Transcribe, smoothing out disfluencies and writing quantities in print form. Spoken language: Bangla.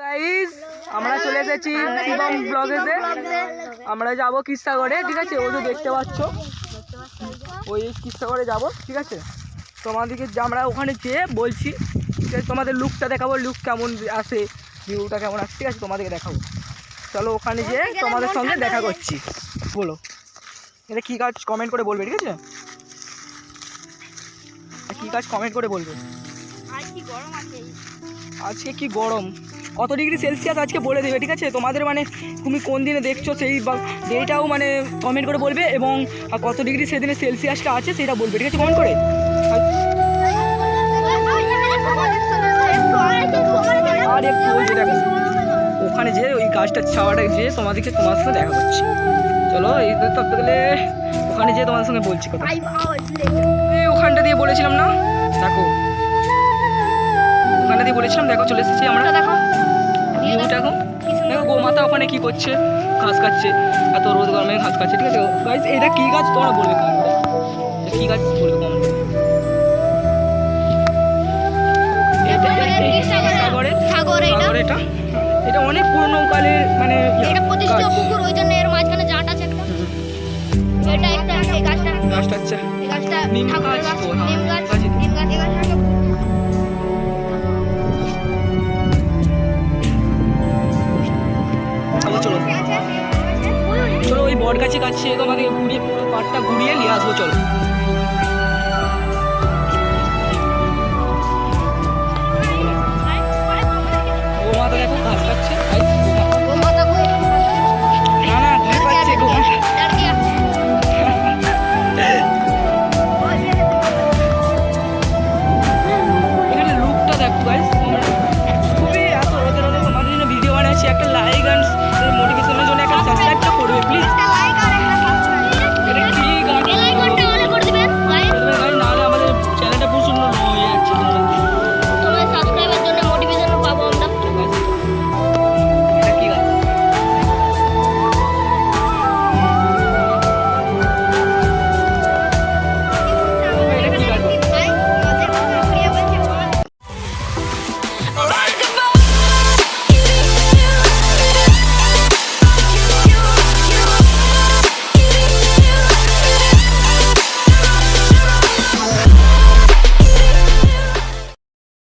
গাইস আমরা চলে এসেছি শিবম ব্লগেতে। আমরা যাবো কিস্তাগড়ে, ঠিক আছে? ওই যে দেখতে পাচ্ছ ওই কিস্তাগড়ে যাবো, ঠিক আছে? তোমাদেরকে আমরা ওখানে যেয়ে বলছি, ঠিক আছে? তোমাদের লুকটা দেখাবো, লুক কেমন আসে, ভিউটা কেমন আসে, ঠিক আছে? তোমাদেরকে দেখাবো। চলো ওখানে যেয়ে তোমাদের সঙ্গে দেখা করছি। বলো এটা কী কাজ, কমেন্ট করে বলবে, ঠিক আছে? কী কাজ কমেন্ট করে বলবে। আজকে কি গরম, কত ডিগ্রি সেলসিয়াস আজকে বলে দেবে, ঠিক আছে? তোমাদের মানে তুমি কোন দিনে দেখছো সেই ডেটাও মানে কমেন্ট করে বলবে, এবং কত ডিগ্রি সেদিনে সেলসিয়াসটা আছে সেটা বলবে, ঠিক আছে? কমেন্ট করে। আর একটু ওই যে দেখো ওখানে যে ওই গাছটার ছাওয়াটা যেয়ে তোমাদেরকে তোমার সঙ্গে দেখা করছি। চলো এই তত্ত্ব গেলে ওখানে যেয়ে তোমাদের সঙ্গে বলছি কথা। ওখানটা দিয়ে বলেছিলাম না, দেখো ওখানটা দিয়ে বলেছিলাম, দেখো চলে এসেছি আমরা। দেখো দেখো গোমাতা ওখানে কি করছে, ঘাস খাচ্ছে, এত রোদ গরমে ঘাস খাচ্ছে, ঠিক আছে? গাইস এটা কি গাছ তোমরা বলবে, কি গাছ বলবে কমেন্ট করে। এটা এটা অনেক পুরনো কালের মানে এটা প্রতিষ্ঠিত পুকুর, ওই জন্য এর মাঝখানে জাট আছে একটা। এটা একটা এই গাছটা আচ্ছা এই গাছটা নিম ঠাকুরের গাছ, গাছ, নিম গাছ, নিম গাছ। এই গাছটা চলো চলো ওই বট গাছে কাছে তোমাদের ঘুরিয়ে পুরো পাটটা ঘুরিয়ে নিয়ে আসবো। চলো গোমাতা দেখো ঘাস খাচ্ছে।